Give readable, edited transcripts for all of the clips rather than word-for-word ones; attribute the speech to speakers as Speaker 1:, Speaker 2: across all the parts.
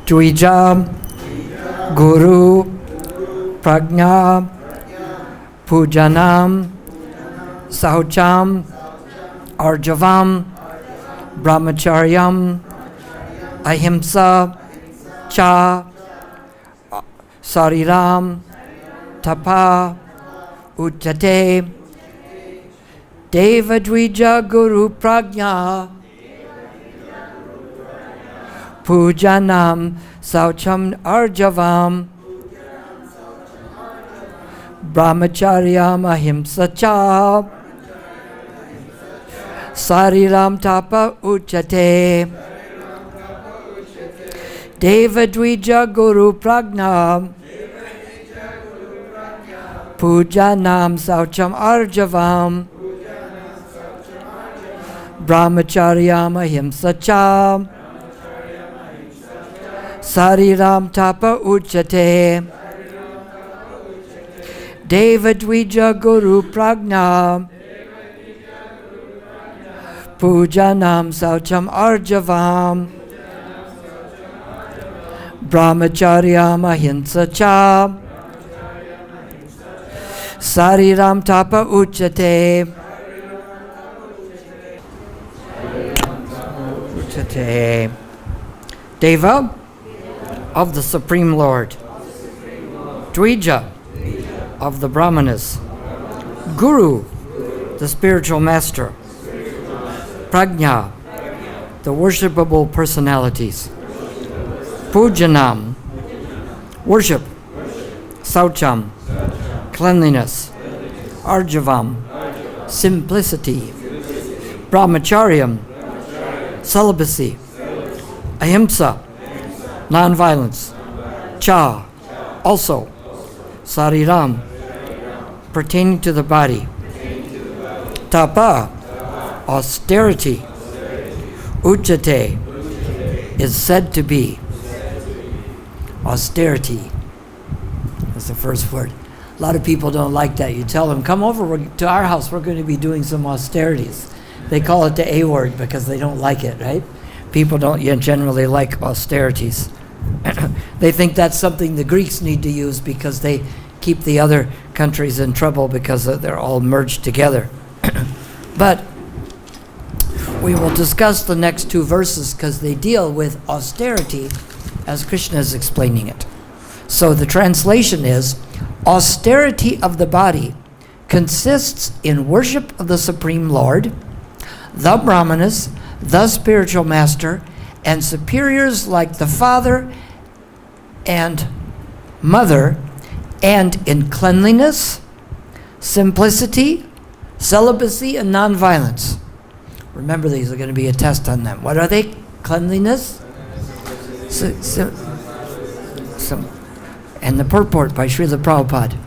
Speaker 1: Dvija Guru Prajna Pujanam Saucham Arjavam Brahmacharyam Ahimsa Cha Sariram Tapa Uchate Deva Dvija Guru Prajna Pujanam Saucham Arjavam Brahmacharyam Ahimsa Cha Sariram Tapa Uchate Deva Dvija Guru Prajna Pujanam Saucham Arjavam Brahmacharyam Ahimsa Cha Sariram Tapa Uchate Deva Dvija Guru Prajna Pujanam Saucham Arjavam Brahmacharyam Ahimsa Cha Sariram Tapa Uchate Deva of the Supreme Lord, Dvija of the Brahmanas, Guru, the spiritual master, Prajna, the worshipable personalities, Pujanam, worship, Saucham, cleanliness, Arjavam, simplicity, Brahmacharyam, celibacy, Ahimsa, non-violence, Cha, also, Sariram, pertaining to the body, Tapa, austerity, Uchate, is said to be. Austerity is the first word. A lot of people don't like that. You tell them, come over to our house, we're going to be doing some austerities. They call it the A word because they don't like it, right? People don't generally like austerities. They think that's something the Greeks need to use because they keep the other countries in trouble because they're all merged together. But we will discuss the next two verses because they deal with austerity as Krishna is explaining it. So the translation is, austerity of the body consists in worship of the Supreme Lord, the Brahmanas, the spiritual master, and superiors like the father and mother, and in cleanliness, simplicity, celibacy, and nonviolence. Remember, these are going to be a test on them. What are they? Cleanliness? And the purport by Srila Prabhupada.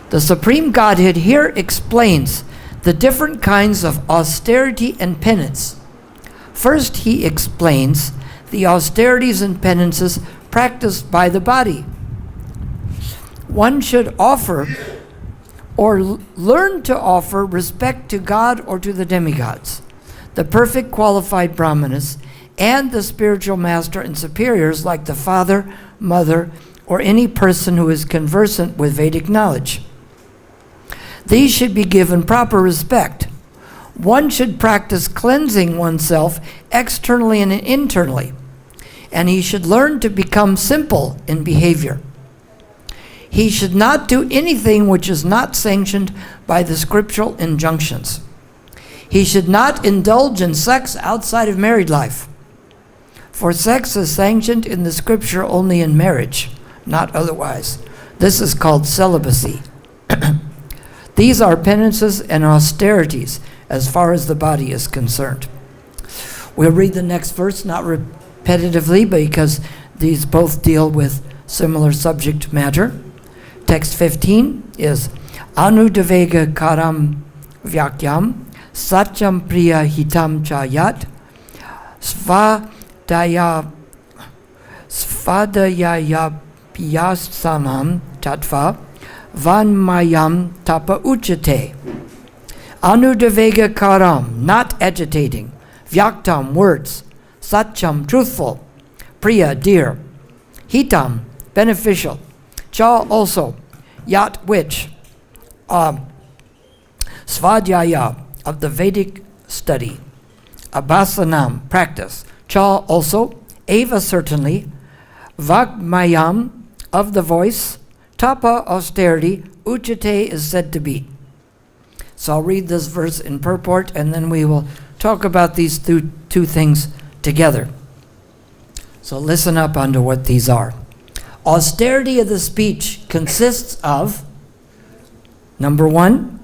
Speaker 1: The Supreme Godhead here explains the different kinds of austerity and penance. First, he explains the austerities and penances practiced by the body. One should offer or learn to offer respect to God or to the demigods, the perfect qualified brahmanas, and the spiritual master and superiors like the father, mother, or any person who is conversant with Vedic knowledge. These should be given proper respect. One should practice cleansing oneself externally and internally, and he should learn to become simple in behavior. He should not do anything which is not sanctioned by the scriptural injunctions. He should not indulge in sex outside of married life, for sex is sanctioned in the scripture only in marriage, not otherwise. This is called celibacy. These are penances and austerities as far as the body is concerned. We'll read the next verse, not repetitively, because these both deal with similar subject matter. Text 15 is Anudavega karam vyakyam satyam priya hitam chayat svadaya piyasanam tatva vanmayam tapa uchate. Anudavega karam, not agitating. Vyaktam, words. Satcham, truthful. Priya, dear. Hitam, beneficial. Cha, also. Yat, which. Svadhyaya, of the Vedic study. Abhasanam, practice. Cha, also. Eva, certainly. Vagmayam, of the voice. Tapa, austerity. Uchate is said to be. So I'll read this verse in purport, and then we will talk about these two things together. So listen up unto what these are. Austerity of the speech consists of, number one,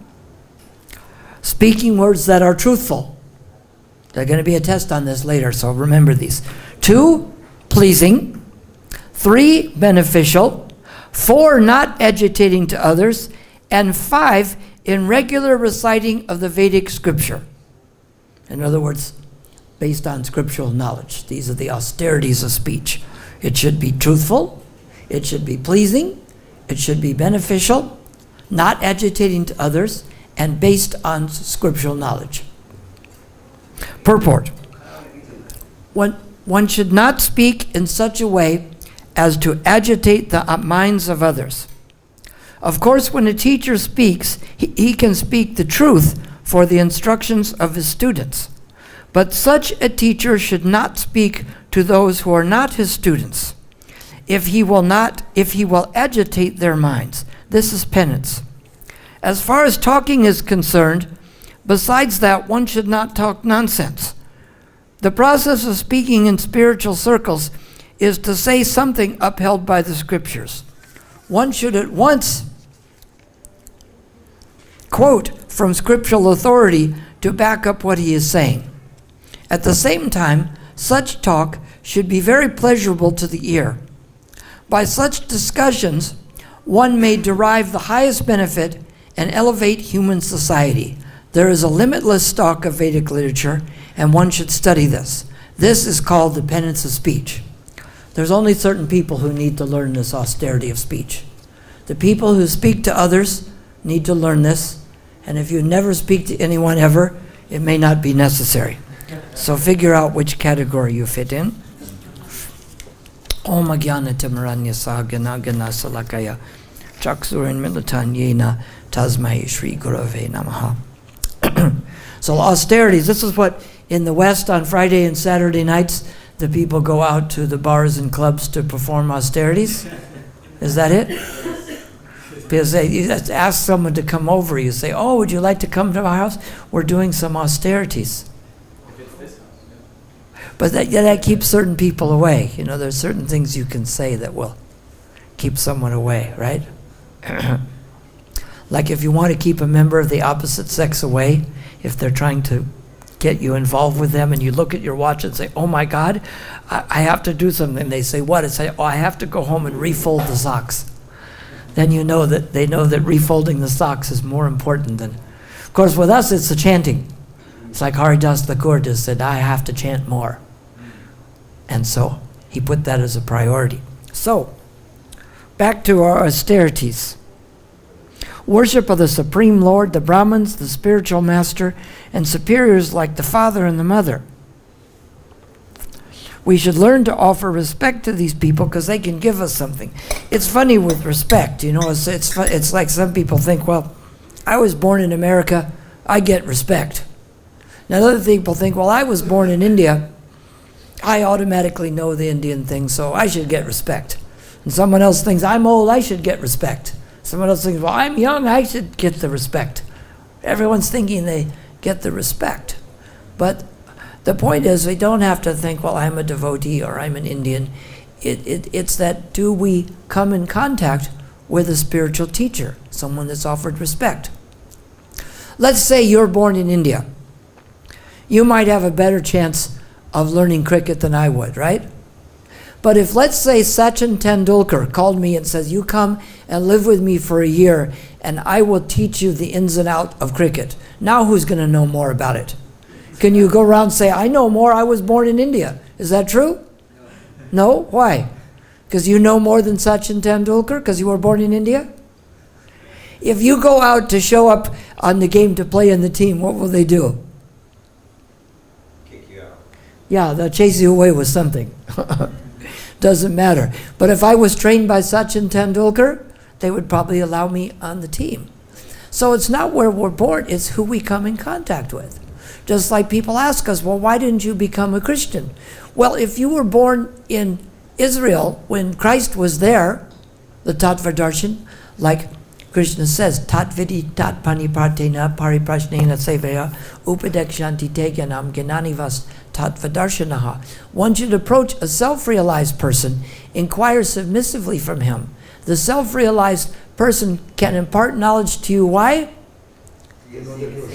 Speaker 1: speaking words that are truthful. There's going to be a test on this later, so remember these. 2, pleasing. 3, beneficial. 4, not agitating to others. And 5, in regular reciting of the Vedic scripture. In other words, based on scriptural knowledge. These are the austerities of speech. It should be truthful. It should be pleasing. It should be beneficial, not agitating to others, and based on scriptural knowledge. Purport. One should not speak in such a way as to agitate the minds of others. Of course, when a teacher speaks, he can speak the truth for the instructions of his students. But such a teacher should not speak to those who are not his students, if he will agitate their minds. This is penance. As far as talking is concerned, besides that, one should not talk nonsense. The process of speaking in spiritual circles is to say something upheld by the scriptures. One should at once quote from scriptural authority to back up what he is saying. At the same time, such talk should be very pleasurable to the ear. By such discussions, one may derive the highest benefit and elevate human society. There is a limitless stock of Vedic literature, and one should study this. This is called the penance of speech. There's only certain people who need to learn this austerity of speech. The people who speak to others need to learn this, and if you never speak to anyone ever, it may not be necessary. So figure out which category you fit in. Om Jnana Timaranya Sagana Gana Salakaya Chaksurin Militan Yena Tasmai Shri Gurave Namaha. So austerities, this is what in the West on Friday and Saturday nights the people go out to the bars and clubs to perform austerities. Is that it? Because you just ask someone to come over, you say, oh, would you like to come to our house? We're doing some austerities. But that keeps certain people away. You know, there's certain things you can say that will keep someone away, right? Like if you want to keep a member of the opposite sex away, if they're trying to get you involved with them and you look at your watch and say, oh my God, I have to do something. They say, what? I say, oh, I have to go home and refold the socks. Then you know that they know that refolding the socks is more important than... Of course, with us, it's the chanting. It's like Haridas Thakur just said, I have to chant more. And so he put that as a priority. So, back to our austerities. Worship of the Supreme Lord, the Brahmins, the spiritual master, and superiors like the father and the mother. We should learn to offer respect to these people because they can give us something. It's funny with respect, you know, it's like some people think, well, I was born in America, I get respect. Now other people think, well, I was born in India, I automatically know the Indian thing, so I should get respect. And someone else thinks, I'm old, I should get respect. Someone else thinks, well, I'm young, I should get the respect. Everyone's thinking they get the respect. But the point is, we don't have to think, well, I'm a devotee or I'm an Indian. It's that do we come in contact with a spiritual teacher, someone that's offered respect. Let's say you're born in India. You might have a better chance of learning cricket than I would, right? But if, let's say, Sachin Tendulkar called me and says, you come and live with me for a year and I will teach you the ins and outs of cricket. Now who's going to know more about it? Can you go around and say, I know more, I was born in India. Is that true? No? Why? Because you know more than Sachin Tendulkar because you were born in India? If you go out to show up on the game to play in the team, what will they do?
Speaker 2: Kick you out.
Speaker 1: Yeah, they'll chase you away with something. Doesn't matter. But if I was trained by Sachin Tendulkar, they would probably allow me on the team. So it's not where we're born, it's who we come in contact with. Just like people ask us, well, why didn't you become a Christian? Well, if you were born in Israel when Christ was there, the Tattva Darshan, like Krishna says, Tat vidi tat panipartena pariprashnena seveya upadekshanti te gyanam gyananivas tattva darshanaha. One should approach a self-realized person, inquire submissively from him. The self-realized person can impart knowledge to you. Why?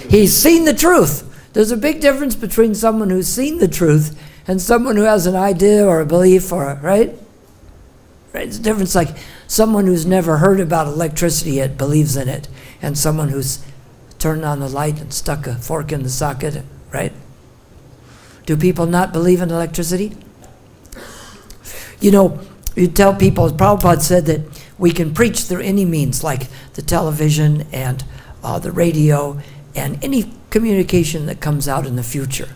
Speaker 1: He's seen the truth. There's a big difference between someone who's seen the truth and someone who has an idea or a belief, or right? It's a difference, like someone who's never heard about electricity yet believes in it, and someone who's turned on the light and stuck a fork in the socket, right? Do people not believe in electricity? You know, you tell people, Prabhupada said that we can preach through any means, like the television and the radio and any communication that comes out in the future.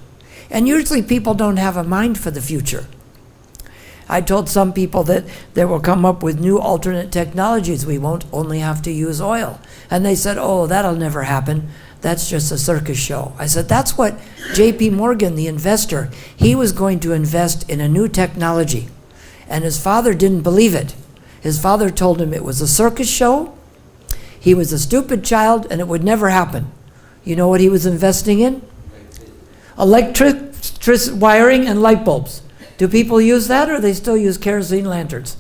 Speaker 1: And usually people don't have a mind for the future. I told some people that they will come up with new alternate technologies. We won't only have to use oil. And they said, oh, that'll never happen. That's just a circus show. I said, that's what J.P. Morgan, the investor, he was going to invest in a new technology. And his father didn't believe it. His father told him it was a circus show, he was a stupid child, and it would never happen. You know what he was investing in? Electric wiring and light bulbs. Do people use that, or they still use kerosene lanterns?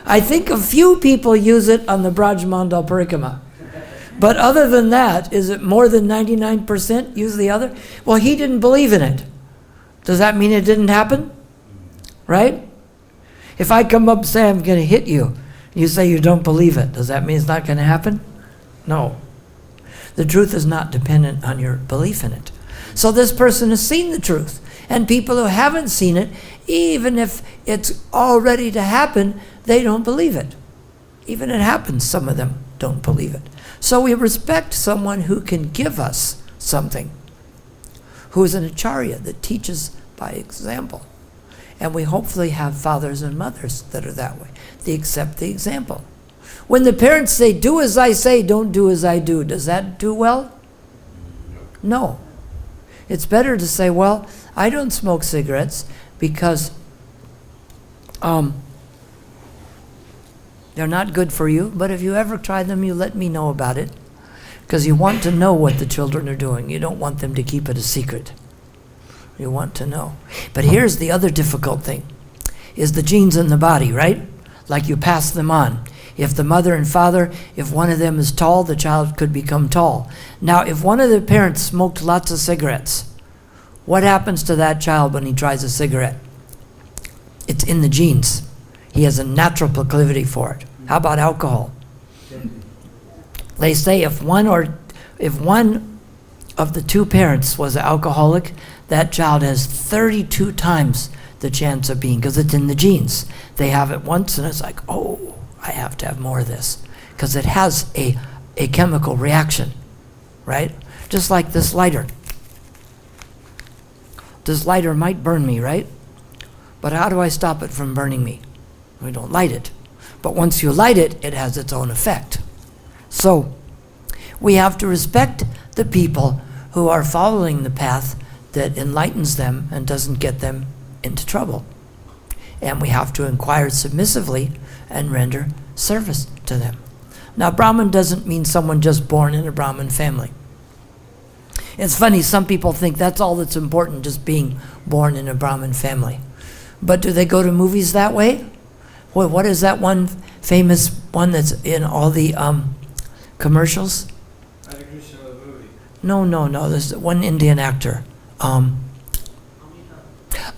Speaker 1: I think a few people use it on the Braj Mandal Parikrama. But other than that, is it more than 99% use the other? Well, he didn't believe in it. Does that mean it didn't happen? Right? If I come up and say I'm going to hit you, you say you don't believe it, does that mean it's not going to happen? No. The truth is not dependent on your belief in it. So this person has seen the truth. And people who haven't seen it, even if it's all ready to happen, they don't believe it. Even if it happens, some of them don't believe it. So we respect someone who can give us something, who is an acharya that teaches by example. And we hopefully have fathers and mothers that are that way. They accept the example. When the parents say, do as I say, don't do as I do, does that do well? No. It's better to say, well, I don't smoke cigarettes because they're not good for you, but if you ever try them, you let me know about it, because you want to know what the children are doing. You don't want them to keep it a secret. You want to know. But here's the other difficult thing, is the genes in the body, right? Like you pass them on. If the mother and father, if one of them is tall, the child could become tall. Now, if one of the parents smoked lots of cigarettes, what happens to that child when he tries a cigarette? It's in the genes. He has a natural proclivity for it. How about alcohol? They say if one of the two parents was an alcoholic, that child has 32 times the chance of being, because it's in the genes. They have it once and it's like, oh, I have to have more of this, because it has a chemical reaction, right? Just like this lighter. This lighter might burn me, right? But how do I stop it from burning me? We don't light it. But once you light it, it has its own effect. So we have to respect the people who are following the path that enlightens them and doesn't get them into trouble. And we have to inquire submissively and render service to them. Now, Brahmin doesn't mean someone just born in a Brahmin family. It's funny, some people think that's all that's important, just being born in a Brahmin family. But do they go to movies that way? Well, what is that one famous one that's in all the commercials? No. There's one Indian actor. Amitabh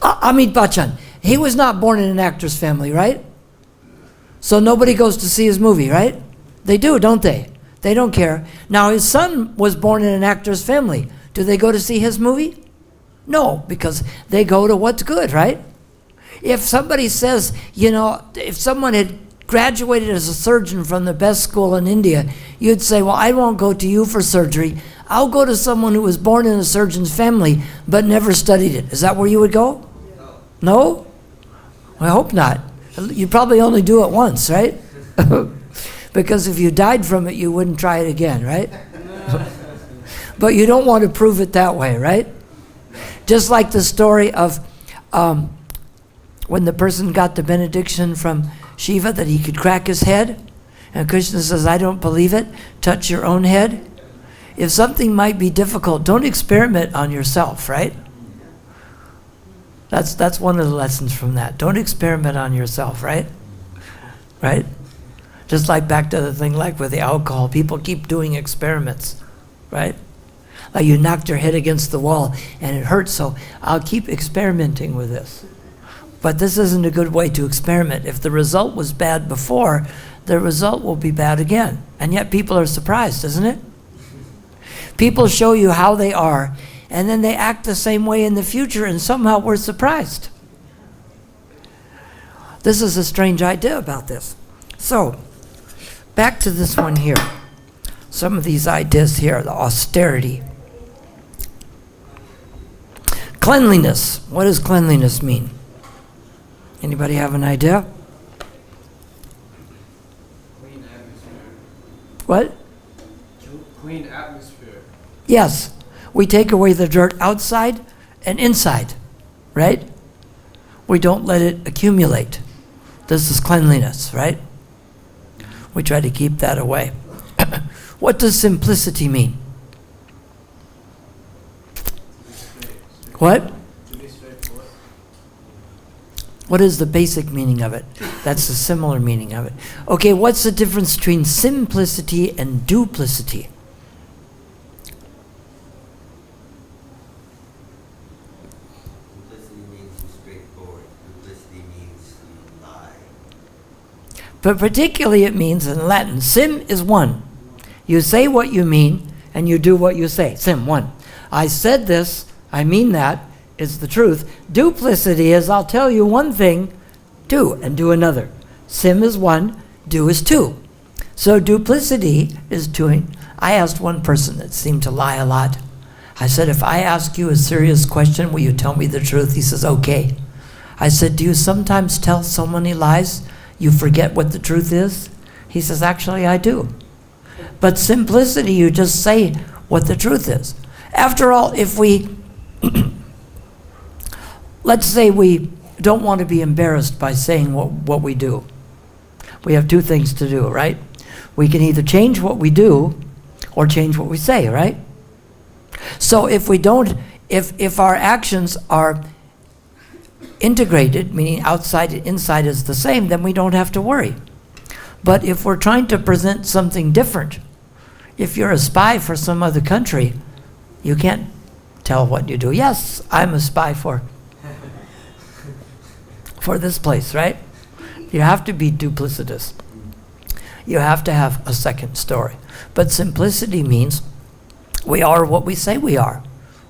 Speaker 1: Bachchan. He was not born in an actor's family, right? So nobody goes to see his movie, right? They do, don't they? They don't care. Now, his son was born in an actor's family. Do they go to see his movie? No, because they go to what's good, right? If somebody says, if someone had graduated as a surgeon from the best school in India, you'd say, well, I won't go to you for surgery. I'll go to someone who was born in a surgeon's family but never studied it. Is that where you would go? No? I hope not. You'd probably only do it once, right? Because if you died from it, you wouldn't try it again, right? But you don't want to prove it that way, right? Just like the story of when the person got the benediction from Shiva that he could crack his head, and Krishna says, I don't believe it, touch your own head. If something might be difficult, don't experiment on yourself, right? That's one of the lessons from that. Don't experiment on yourself, right? Right? Just like back to the thing like with the alcohol, people keep doing experiments, right? Like you knocked your head against the wall and it hurts, so I'll keep experimenting with this. But this isn't a good way to experiment. If the result was bad before, the result will be bad again. And yet people are surprised, isn't it? People show you how they are, and then they act the same way in the future, and somehow we're surprised. This is a strange idea about this. So, back to this one here. Some of these ideas here, the austerity. Cleanliness. What does cleanliness mean? Anybody have an idea?
Speaker 2: Clean atmosphere.
Speaker 1: What?
Speaker 2: Clean atmosphere.
Speaker 1: Yes. We take away the dirt outside and inside, right? We don't let it accumulate. This is cleanliness, right? We try to keep that away. What does simplicity mean? What? What is the basic meaning of it? That's the similar meaning of it. Okay, what's the difference between simplicity and duplicity?
Speaker 3: Simplicity means you're straightforward. Duplicity means you lie.
Speaker 1: But particularly it means in Latin, sim is one. You say what you mean and you do what you say. Sim, one. I said this, I mean that, is the truth. Duplicity is I'll tell you one thing, do, and do another. Sim is one, do is two. So duplicity is doing. I asked one person that seemed to lie a lot. I said, if I ask you a serious question, will you tell me the truth? He says, okay. I said, do you sometimes tell so many lies you forget what the truth is? He says, actually, I do. But simplicity, you just say what the truth is. After all, if we, let's say we don't want to be embarrassed by saying what we do. We have two things to do, right? We can either change what we do or change what we say, right? So if we don't, if our actions are integrated, meaning outside and inside is the same, then we don't have to worry. But if we're trying to present something different, if you're a spy for some other country, you can't tell what you do. Yes, I'm a spy for this place, right? You have to be duplicitous. You have to have a second story. But simplicity means we are what we say we are.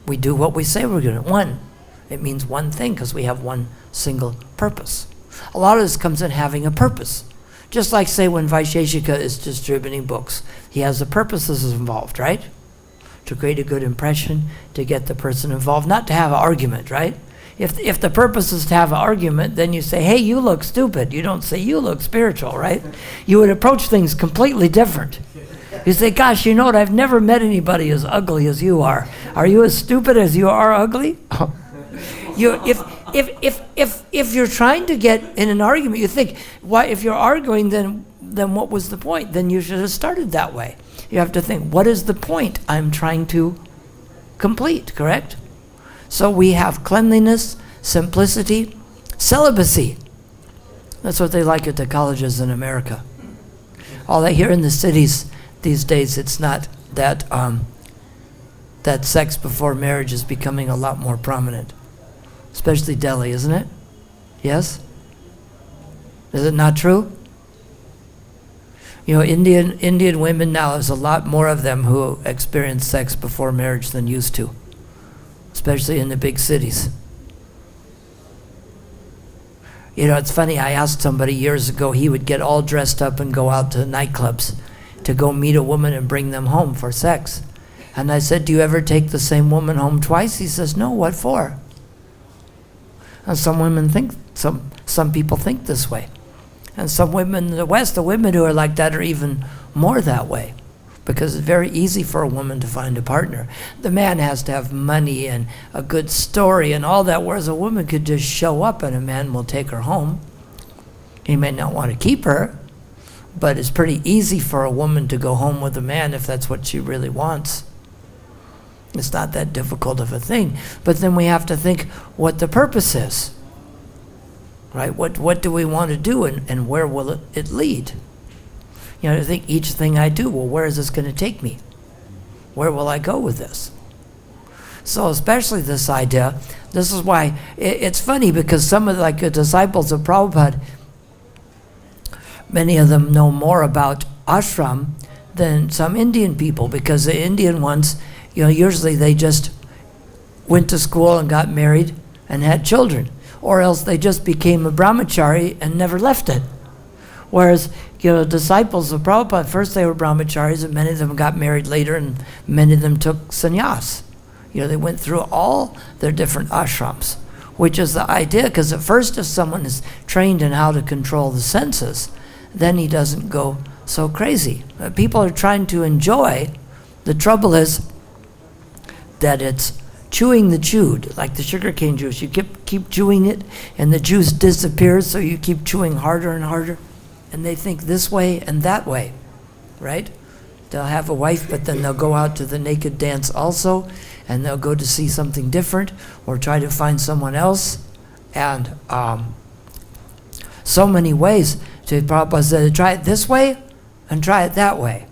Speaker 1: We do what we say we're going to. One. It means one thing because we have one single purpose. A lot of this comes in having a purpose. Just like, say, when Vaisheshika is distributing books, he has the purposes involved, right? To create a good impression, to get the person involved, not to have an argument, right? If the purpose is to have an argument, then you say, hey, you look stupid. You don't say, you look spiritual, right? You would approach things completely different. You say, gosh, you know what? I've never met anybody as ugly as you are. Are you as stupid as you are ugly? If you're trying to get in an argument, you think, why? If you're arguing, then what was the point? Then you should have started that way. You have to think, what is the point I'm trying to complete, correct? So we have cleanliness, simplicity, celibacy. That's what they like at the colleges in America. All that here in the cities these days, it's not that that sex before marriage is becoming a lot more prominent. Especially Delhi, isn't it? Yes? Is it not true? You know, Indian women now, there's a lot more of them who experience sex before marriage than used to, especially in the big cities. It's funny, I asked somebody years ago, he would get all dressed up and go out to nightclubs to go meet a woman and bring them home for sex. And I said, do you ever take the same woman home twice? He says, no, what for? And some women think, some people think this way. And some women in the West, the women who are like that are even more that way, because it's very easy for a woman to find a partner. The man has to have money and a good story and all that, whereas a woman could just show up and a man will take her home. He may not want to keep her, but it's pretty easy for a woman to go home with a man if that's what she really wants. It's not that difficult of a thing. But then we have to think what the purpose is. Right? What do we want to do, and where will it lead? I think each thing I do, well, where is this going to take me? Where will I go with this? So especially this idea, this is why it's funny, because some of the disciples of Prabhupada, many of them know more about ashram than some Indian people, because the Indian ones, usually they just went to school and got married and had children, or else they just became a brahmachari and never left it. Whereas, disciples of Prabhupada, first they were brahmacharis, and many of them got married later, and many of them took sannyas. They went through all their different ashrams, which is the idea, because at first if someone is trained in how to control the senses, then he doesn't go so crazy. People are trying to enjoy. The trouble is that it's chewing the chewed, like the sugarcane juice. You keep chewing it, and the juice disappears, so you keep chewing harder and harder. And they think this way and that way, right? They'll have a wife, but then they'll go out to the naked dance also, and they'll go to see something different, or try to find someone else. And so many ways. So Prabhupada said, try it this way and try it that way,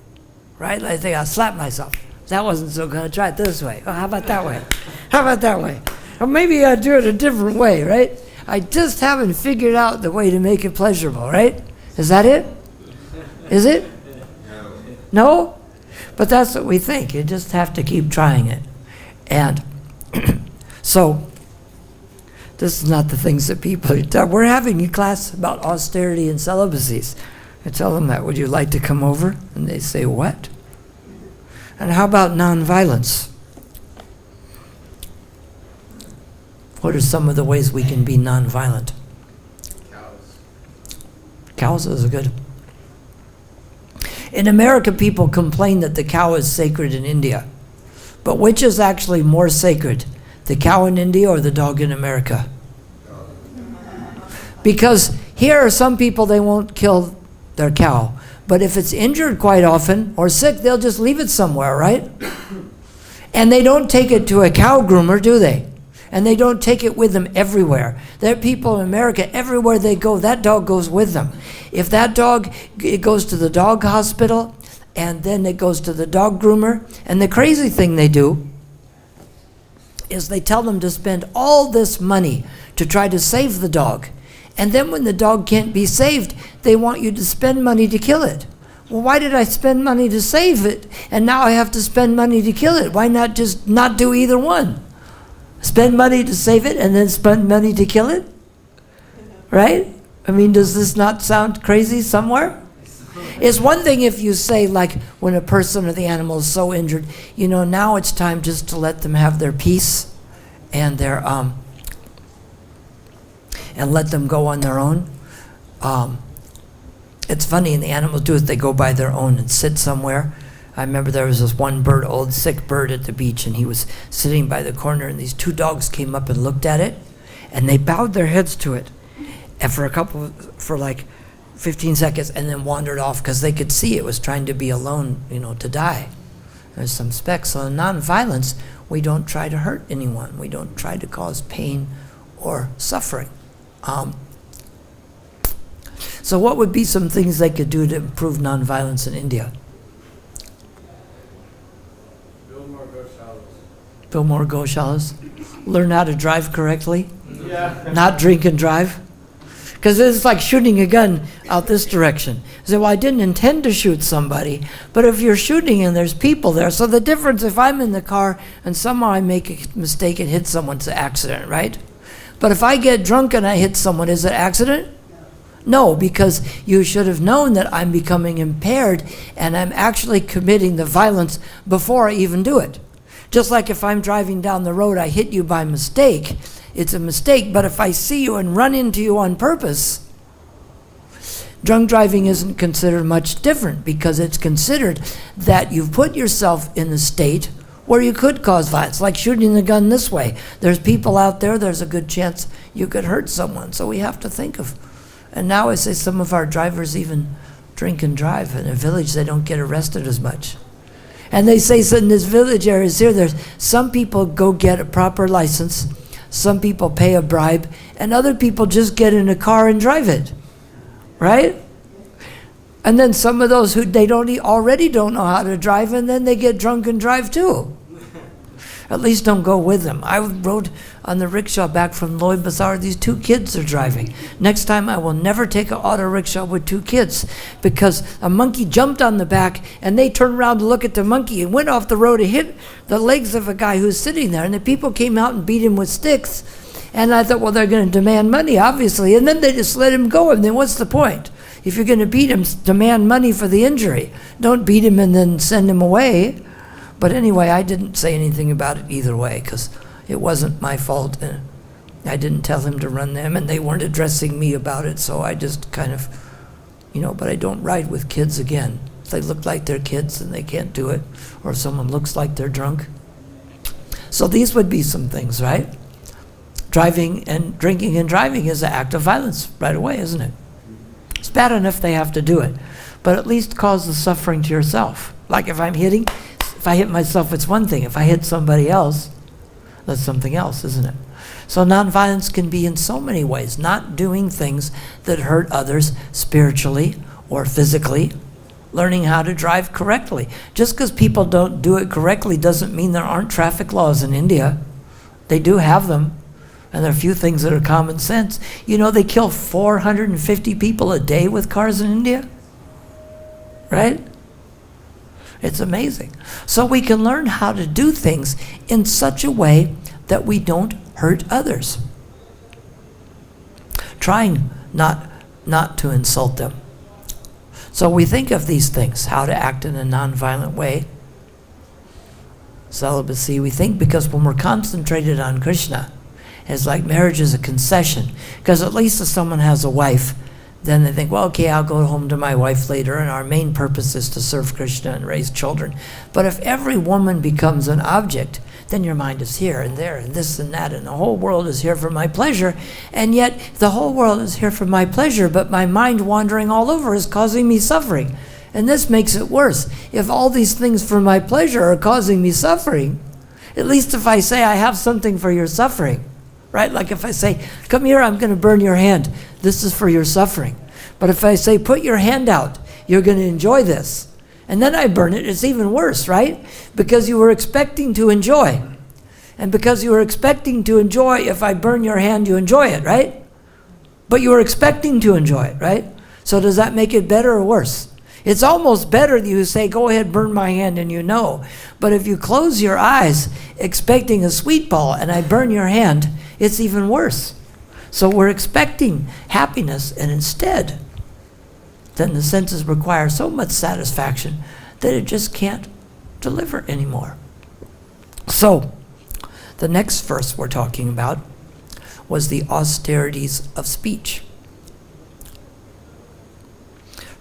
Speaker 1: right? I think I'll slap myself. That wasn't so good. Try it this way. Oh, how about that way? How about that way? Or maybe I'll do it a different way, right? I just haven't figured out the way to make it pleasurable, right? Is that it? Is it? No? But that's what we think. You just have to keep trying it. And so, this is not the things that people tell. We're having a class about austerity and celibacies. I tell them that, would you like to come over? And they say, what? And how about nonviolence? What are some of the ways we can be nonviolent? Cows is good. In America, people complain that the cow is sacred in India. But which is actually more sacred, the cow in India or the dog in America? Because here are some people, they won't kill their cow. But if it's injured quite often or sick, they'll just leave it somewhere, right? And they don't take it to a cow groomer, do they? And they don't take it with them everywhere. There are people in America, everywhere they go, that dog goes with them. If that dog, it goes to the dog hospital, and then it goes to the dog groomer. And the crazy thing they do is they tell them to spend all this money to try to save the dog. And then when the dog can't be saved, they want you to spend money to kill it. Well, why did I spend money to save it, and now I have to spend money to kill it? Why not just not do either one? Spend money to save it and then spend money to kill it? Right? I mean, does this not sound crazy somewhere? It's one thing if you say, like, when a person or the animal is so injured, now it's time just to let them have their peace and their and let them go on their own. It's funny, and the animals do it, they go by their own and sit somewhere. I remember there was this one bird, old sick bird at the beach, and he was sitting by the corner, and these two dogs came up and looked at it, and they bowed their heads to it, and for like 15 seconds, and then wandered off, because they could see it was trying to be alone, to die. There's some specks. So in nonviolence, we don't try to hurt anyone. We don't try to cause pain or suffering. So what would be some things they could do to improve nonviolence in India?
Speaker 2: Build more
Speaker 1: goshalas. Learn how to drive correctly.
Speaker 2: Yeah.
Speaker 1: Not drink and drive. Because it's like shooting a gun out this direction. You say, well, I didn't intend to shoot somebody. But if you're shooting and there's people there, so the difference if I'm in the car and somehow I make a mistake and hit someone, it's an accident, right? But if I get drunk and I hit someone, is it accident? No, because you should have known that I'm becoming impaired and I'm actually committing the violence before I even do it. Just like if I'm driving down the road, I hit you by mistake, it's a mistake. But if I see you and run into you on purpose, drunk driving isn't considered much different, because it's considered that you've put yourself in a state where you could cause violence, like shooting the gun this way. There's people out there, there's a good chance you could hurt someone. So we have to think of, and now I say some of our drivers even drink and drive. In a village, they don't get arrested as much. And they say, so in this village areas here, there's some people go get a proper license, some people pay a bribe, and other people just get in a car and drive it, right? And then some of those who already don't know how to drive, and then they get drunk and drive too. At least don't go with them. I rode on the rickshaw back from Lloyd Bazaar. These 2 kids are driving. Next time I will never take an auto rickshaw with 2 kids, because a monkey jumped on the back and they turned around to look at the monkey and went off the road and hit the legs of a guy who's sitting there. And the people came out and beat him with sticks. And I thought, well, they're going to demand money, obviously. And then they just let him go. And then what's the point? If you're going to beat him, demand money for the injury. Don't beat him and then send him away. But anyway, I didn't say anything about it either way, because it wasn't my fault. And I didn't tell him to run them, and they weren't addressing me about it. So I just kind of, but I don't ride with kids again. If they look like they're kids and they can't do it, or if someone looks like they're drunk. So these would be some things, right? Drinking and driving is an act of violence right away, isn't it? It's bad enough they have to do it, but at least cause the suffering to yourself. Like if I hit myself, it's one thing. If I hit somebody else, that's something else, isn't it? So nonviolence can be in so many ways. Not doing things that hurt others spiritually or physically. Learning how to drive correctly. Just because people don't do it correctly doesn't mean there aren't traffic laws in India. They do have them. And there are a few things that are common sense. They kill 450 people a day with cars in India. Right? It's amazing. So we can learn how to do things in such a way that we don't hurt others. Trying not to insult them. So we think of these things, how to act in a nonviolent way. Celibacy, we think, because when we're concentrated on Krishna, it's like marriage is a concession. Because at least if someone has a wife, then they think, well, okay, I'll go home to my wife later, and our main purpose is to serve Krishna and raise children. But if every woman becomes an object, then your mind is here and there and this and that, and the whole world is here for my pleasure. And yet the whole world is here for my pleasure, but my mind wandering all over is causing me suffering. And this makes it worse. If all these things for my pleasure are causing me suffering, at least if I say I have something for your suffering, right? Like if I say, come here, I'm going to burn your hand. This is for your suffering. But if I say, put your hand out, you're going to enjoy this. And then I burn it, it's even worse, right? Because you were expecting to enjoy. And because you were expecting to enjoy, if I burn your hand, you enjoy it, right? But you were expecting to enjoy it, right? So does that make it better or worse? It's almost better that you say, go ahead, burn my hand, and you know. But if you close your eyes expecting a sweet ball and I burn your hand, it's even worse. So we're expecting happiness, and instead, then the senses require so much satisfaction that it just can't deliver anymore. So, the next verse we're talking about was the austerities of speech.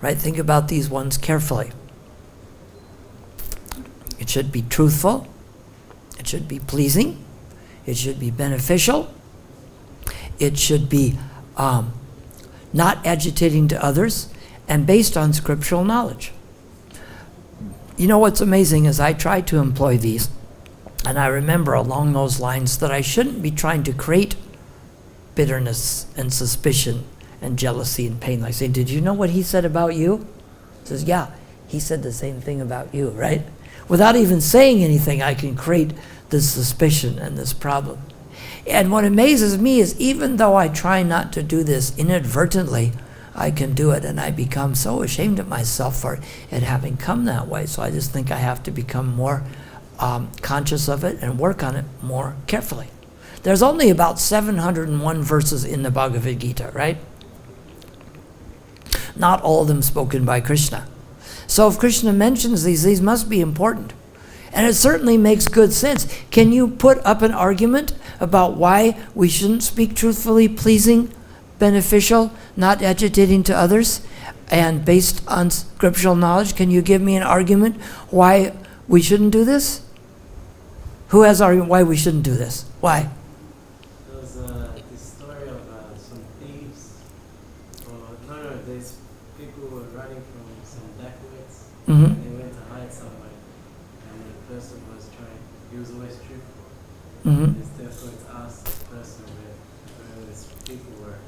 Speaker 1: Right? Think about these ones carefully. It should be truthful. It should be pleasing. It should be beneficial. It should be not agitating to others, and based on scriptural knowledge. You know what's amazing is I try to employ these, and I remember along those lines that I shouldn't be trying to create bitterness and suspicion and jealousy and pain. Like saying, did you know what he said about you? He says, yeah, he said the same thing about you, right? Without even saying anything, I can create this suspicion and this problem. And what amazes me is even though I try not to do this inadvertently, I can do it, and I become so ashamed of myself for it having come that way. So I just think I have to become more conscious of it and work on it more carefully. There's only about 701 verses in the Bhagavad-Gita, right? Not all of them spoken by Krishna. So if Krishna mentions these must be important. And it certainly makes good sense. Can you put up an argument about why we shouldn't speak truthfully, pleasing, beneficial, not agitating to others, and based on scriptural knowledge? Can you give me an argument why we shouldn't do this? Who has an argument why we shouldn't do this? Why?
Speaker 2: There was this story of some thieves. There's people who were running from some black woods.
Speaker 1: Mm-hmm.
Speaker 2: And they went to hide somewhere. And the person he was always truthful.
Speaker 1: Mm-hmm.
Speaker 2: And therefore it's asked this person where these people were.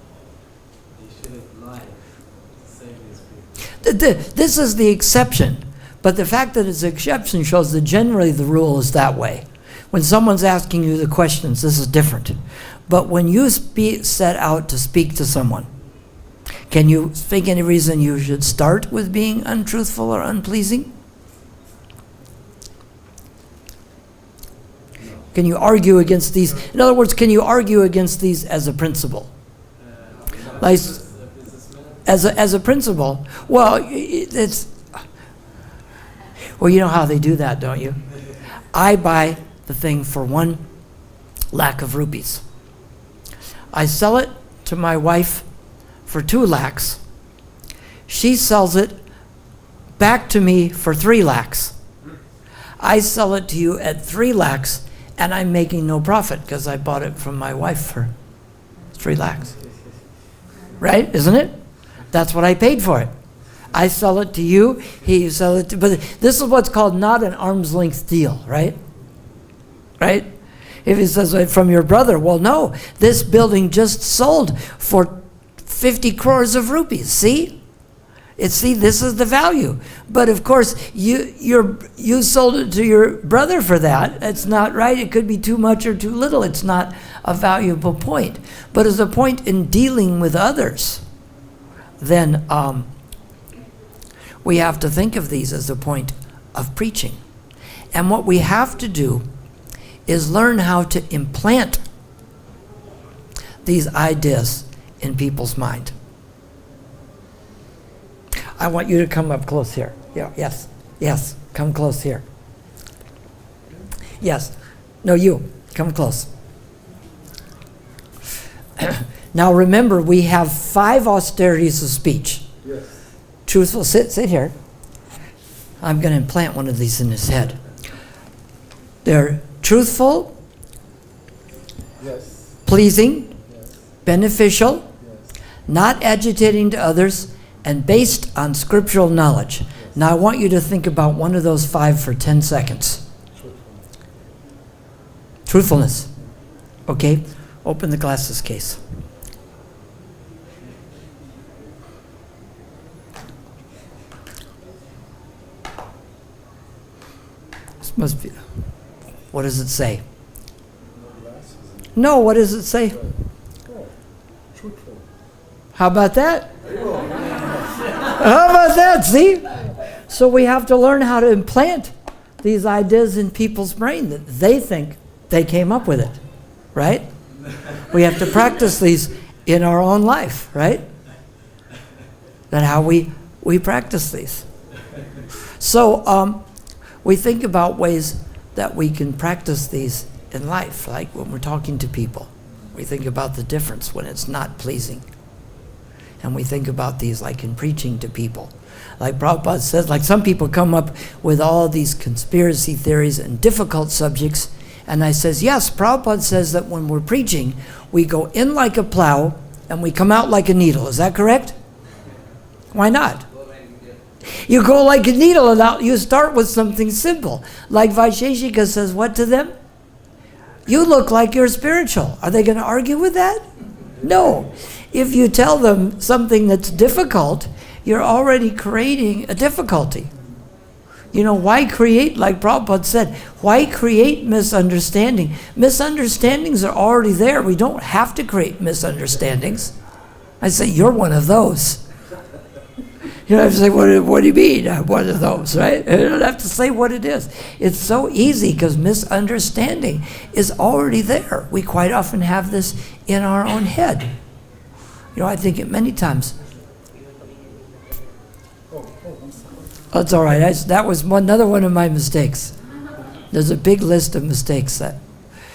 Speaker 2: They should have lied to save these people.
Speaker 1: This is the exception. But the fact that it's an exception shows that generally the rule is that way. When someone's asking you the questions, this is different. But when you set out to speak to someone, can you think any reason you should start with being untruthful or unpleasing? Can you argue against these? In other words, can you argue against these as a principle? Like, as a principle? Well, well, you know how they do that, don't you? I buy the thing for 1 lakh of rupees. I sell it to my wife for 2 lakhs. She sells it back to me for 3 lakhs. I sell it to you at 3 lakhs, and I'm making no profit because I bought it from my wife for 3 lakhs. Right? Isn't it? That's what I paid for it. I sell it to you, he sell it to, but this is what's called not an arm's length deal, right? Right? If he says from your brother, well, no, this building just sold for 50 crores of rupees. See? This is the value. But of course, you sold it to your brother for that. It's not right. It could be too much or too little. It's not a valuable point. But as a point in dealing with others, then we have to think of these as a point of preaching. And what we have to do is learn how to implant these ideas in people's mind. I want you to come up close here. Yeah, yes, come close here. Yes, no, you, come close. Now remember, we have 5 austerities of speech.
Speaker 2: Yes.
Speaker 1: Truthful, sit here. I'm going to implant one of these in his head. They're truthful,
Speaker 2: Yes.
Speaker 1: pleasing,
Speaker 2: Yes.
Speaker 1: beneficial,
Speaker 2: Yes.
Speaker 1: not agitating to others, and based on scriptural knowledge.
Speaker 2: Yes.
Speaker 1: Now I want you to think about one of those 5 for 10 seconds. Truthfulness. Okay? Open the glasses case. This must be. What does it say? No, what does it say?
Speaker 2: Truthful.
Speaker 1: How about that? How about that? See? So we have to learn how to implant these ideas in people's brain that they think they came up with it, right? We have to practice these in our own life, right? That's how we practice these. So we think about ways that we can practice these in life, like when we're talking to people. We think about the difference when it's not pleasing. And we think about these like in preaching to people. Like Prabhupada says, like some people come up with all these conspiracy theories and difficult subjects. And I says, yes, Prabhupada says that when we're preaching, we go in like a plow and we come out like a needle. Is that correct? Why not? You go like a needle and out, you start with something simple. Like Vaisheshika says, what to them? You look like you're spiritual. Are they going to argue with that? No. If you tell them something that's difficult, you're already creating a difficulty. You know, why create, like Prabhupada said, why create misunderstanding? Misunderstandings are already there. We don't have to create misunderstandings. I say, you're one of those. You don't have to say, what do you mean, one of those, right? You don't have to say what it is. It's so easy because misunderstanding is already there. We quite often have this in our own head. You know, I think it many times. That's all right. That was another one of my mistakes. There's a big list of mistakes that.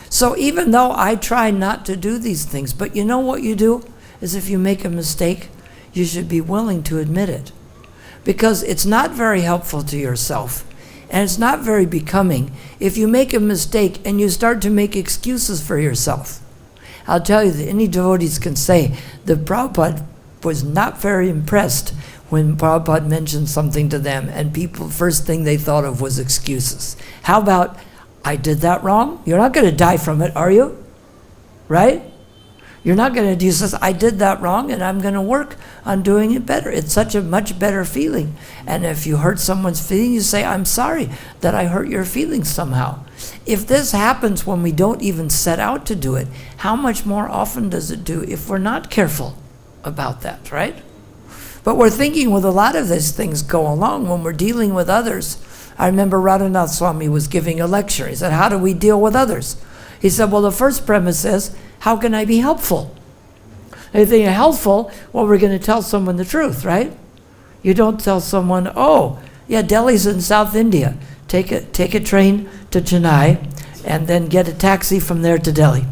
Speaker 1: So even though I try not to do these things, but you know what you do is if you make a mistake, you should be willing to admit it. Because it's not very helpful to yourself, and it's not very becoming if you make a mistake and you start to make excuses for yourself. I'll tell you that any devotees can say that Prabhupada was not very impressed when Prabhupada mentioned something to them, and people, first thing they thought of was excuses. How about, I did that wrong? You're not going to die from it, are you? Right? You're not going to do this, I did that wrong, and I'm going to work on doing it better. It's such a much better feeling. And if you hurt someone's feeling, you say, I'm sorry that I hurt your feelings somehow. If this happens when we don't even set out to do it, how much more often does it do if we're not careful about that, right? But we're thinking with a lot of these things go along when we're dealing with others. I remember Radhanath Swami was giving a lecture. He said, how do we deal with others? He said, well, the first premise is, how can I be helpful? Anything helpful, well, we're going to tell someone the truth, right? You don't tell someone, oh, yeah, Delhi's in South India. Take a train to Chennai and then get a taxi from there to Delhi,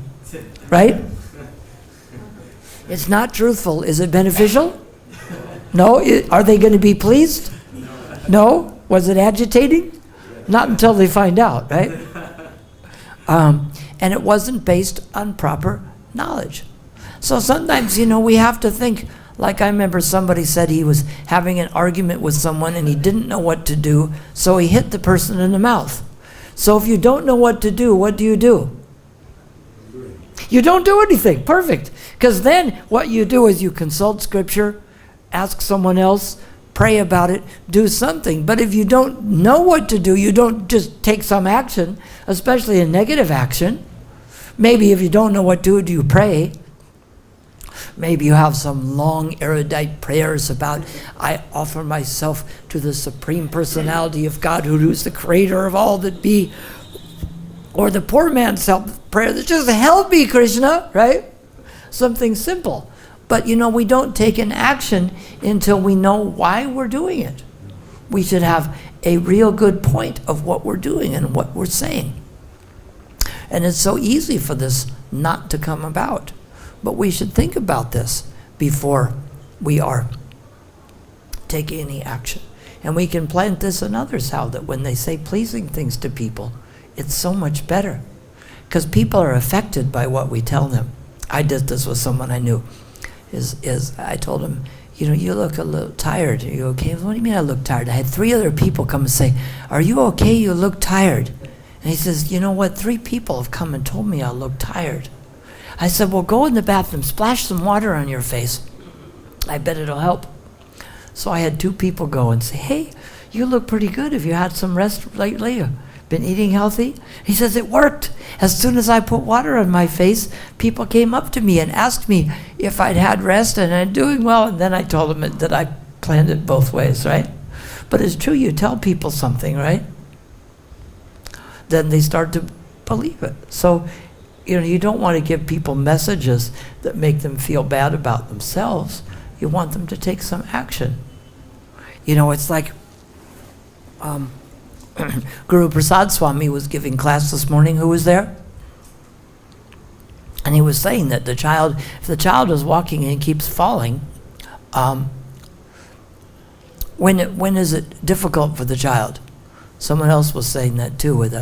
Speaker 1: right? It's not truthful. Is it beneficial? No. Are they going to be pleased? No. Was it agitating? Not until they find out, right? And it wasn't based on proper knowledge. So sometimes, we have to think, like I remember somebody said he was having an argument with someone and he didn't know what to do, so he hit the person in the mouth. So if you don't know what to do, what do? You don't do anything. Perfect. Because then what you do is you consult scripture, ask someone else, pray about it, do something. But if you don't know what to do, you don't just take some action, especially a negative action. Maybe if you don't know what to do, you pray. Maybe you have some long, erudite prayers about, I offer myself to the Supreme Personality of God, who is the creator of all that be. Or the poor man's prayer, that just help me, Krishna, right? Something simple. But we don't take an action until we know why we're doing it. We should have a real good point of what we're doing and what we're saying. And it's so easy for this not to come about. But we should think about this before we are taking any action. And we can plant this in others, how that when they say pleasing things to people, it's so much better. Because people are affected by what we tell them. I did this with someone I knew. I told him, you look a little tired. Are you okay? What do you mean I look tired? I had 3 other people come and say, are you okay? You look tired. And he says, you know what? 3 people have come and told me I look tired. I said, well, go in the bathroom, splash some water on your face. I bet it'll help. So I had 2 people go and say, hey, you look pretty good. Have you had some rest lately? Been eating healthy? He says, it worked. As soon as I put water on my face, people came up to me and asked me if I'd had rest and I'm doing well. And then I told them that I planned it both ways, right? But it's true, you tell people something, right? Then they start to believe it. So, you don't want to give people messages that make them feel bad about themselves. You want them to take some action. It's like Guru Prasad Swami was giving class this morning. Who was there? And he was saying that if the child is walking and keeps falling, when is it difficult for the child? Someone else was saying that too, with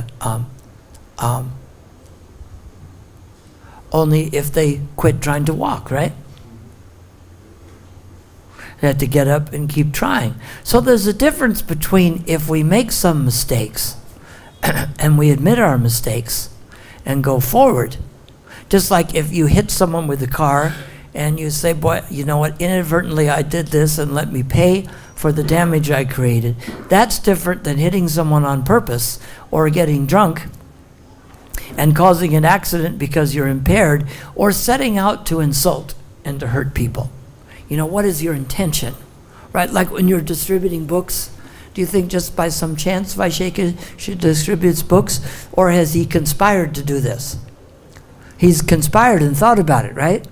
Speaker 1: only if they quit trying to walk, right? They have to get up and keep trying. So there's a difference between if we make some mistakes and we admit our mistakes and go forward. Just like if you hit someone with a car and you say, boy, you know what, inadvertently I did this and let me pay for the damage I created. That's different than hitting someone on purpose or getting drunk and causing an accident because you're impaired, or setting out to insult and to hurt people. What is your intention? right? Like when you're distributing books, do you think just by some chance Vaisheshika distributes books, or has he conspired to do this? He's conspired and thought about it, right?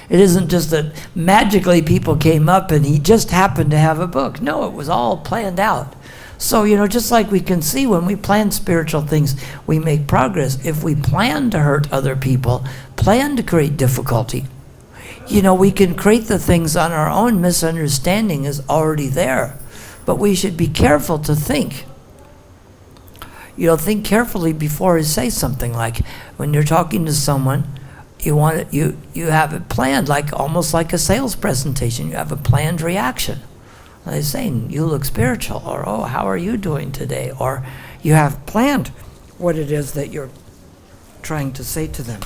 Speaker 1: It isn't just that magically people came up and he just happened to have a book. No, it was all planned out. So, just like we can see when we plan spiritual things, we make progress. If we plan to hurt other people, plan to create difficulty, we can create the things on our own. Misunderstanding is already there. But we should be careful to think. Think carefully before you say something. Like when you're talking to someone, you have it planned, almost like a sales presentation. You have a planned reaction. They're saying, you look spiritual, or, oh, how are you doing today? Or you have planned what it is that you're trying to say to them.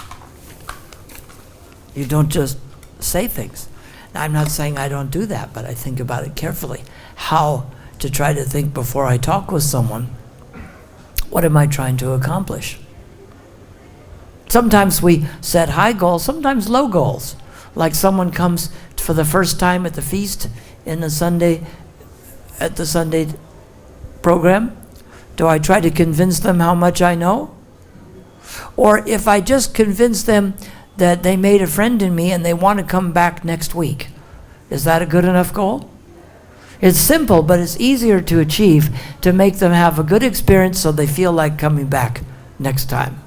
Speaker 1: You don't just say things. Now, I'm not saying I don't do that, but I think about it carefully. How to try to think before I talk with someone, what am I trying to accomplish? Sometimes we set high goals, sometimes low goals. Like someone comes for the first time at the feast at the Sunday program. Do I try to convince them how much I know? Or if I just convince them that they made a friend in me and they want to come back next week, is that a good enough goal? It's simple, but it's easier to achieve to make them have a good experience so they feel like coming back next time.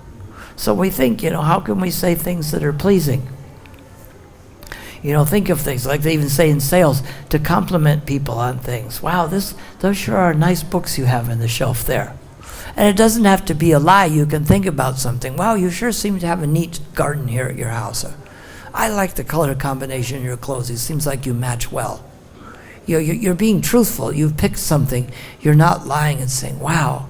Speaker 1: So we think, how can we say things that are pleasing? Think of things like they even say in sales to compliment people on things. Wow, those sure are nice books you have on the shelf there. And it doesn't have to be a lie. You can think about something. Wow, you sure seem to have a neat garden here at your house. I like the color combination in your clothes. It seems like you match well. You're being truthful. You've picked something. You're not lying and saying, wow.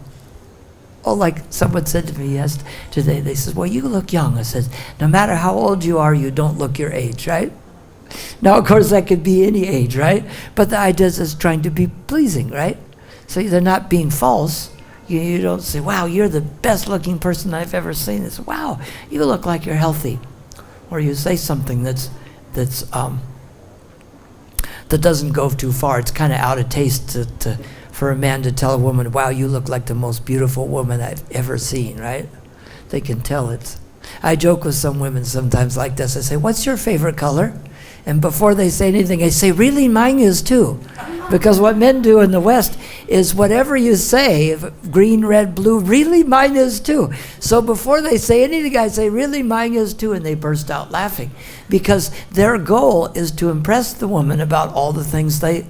Speaker 1: Oh, like someone said to me today, they said, well, you look young. I said, no matter how old you are, you don't look your age, right? Now, of course, that could be any age, right? But the idea is trying to be pleasing, right? So they're not being false. You don't say, wow, you're the best looking person I've ever seen. It's, wow, you look like you're healthy. Or you say something that doesn't go too far. It's kind of out of taste for a man to tell a woman, wow, you look like the most beautiful woman I've ever seen, right? They can tell it. I joke with some women sometimes like this. I say, what's your favorite color? And before they say anything, I say, really, mine is too. Because what men do in the West is whatever you say, if green, red, blue, really, mine is too. So before they say anything, I say, really, mine is too, and they burst out laughing. Because their goal is to impress the woman about all the things that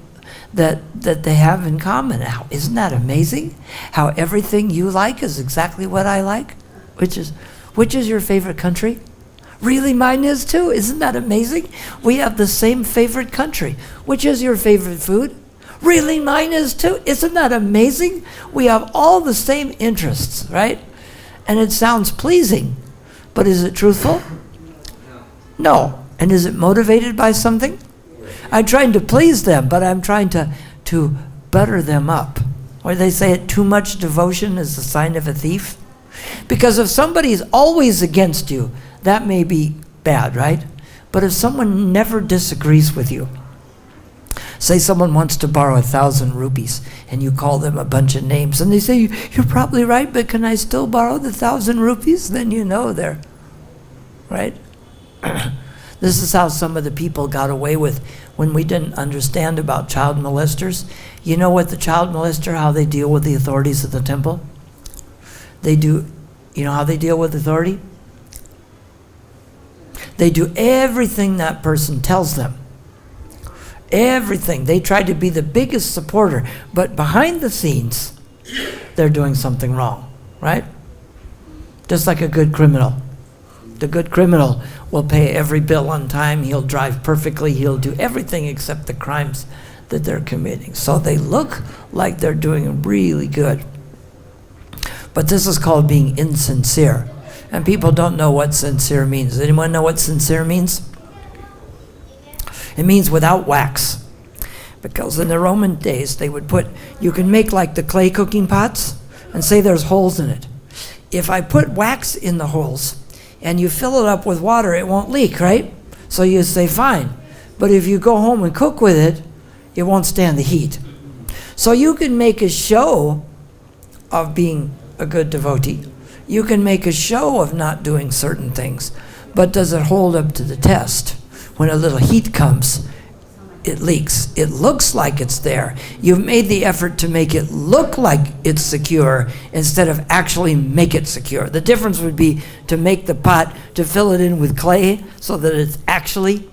Speaker 1: they have in common. Now, isn't that amazing? How everything you like is exactly what I like? Which is your favorite country? Really, mine is too. Isn't that amazing? We have the same favorite country. Which is your favorite food? Really, mine is too. Isn't that amazing? We have all the same interests, right? And it sounds pleasing, but is it truthful? No. And is it motivated by something? I'm trying to please them, but I'm trying to butter them up. Or they say it, too much devotion is the sign of a thief. Because if somebody's always against you, that may be bad, right? But if someone never disagrees with you, say someone wants to borrow 1,000 rupees and you call them a bunch of names and they say, you're probably right, but can I still borrow the 1,000 rupees? Then you know they're, right? This is how some of the people got away with when we didn't understand about child molesters. You know what the child molester, how they deal with the authorities of the temple? They do, you know how they deal with authority? They do everything that person tells them. Everything. They try to be the biggest supporter, but behind the scenes, they're doing something wrong, right? Just like a good criminal. The good criminal will pay every bill on time. He'll drive perfectly. He'll do everything except the crimes that they're committing. So they look like they're doing really good. But this is called being insincere. And people don't know what sincere means. Does anyone know what sincere means? It means without wax. Because in the Roman days, they would put, you can make like the clay cooking pots and say there's holes in it. If I put wax in the holes and you fill it up with water, it won't leak, right? So you say, fine. But if you go home and cook with it, It won't stand the heat. So you can make a show of being a good devotee. You can make a show of not doing certain things, but does it hold up to the test? When a little heat comes, it leaks. It looks like it's there. You've made the effort to make it look like it's secure instead of actually make it secure. The difference would be to make the pot, to fill it in with clay so that it's actually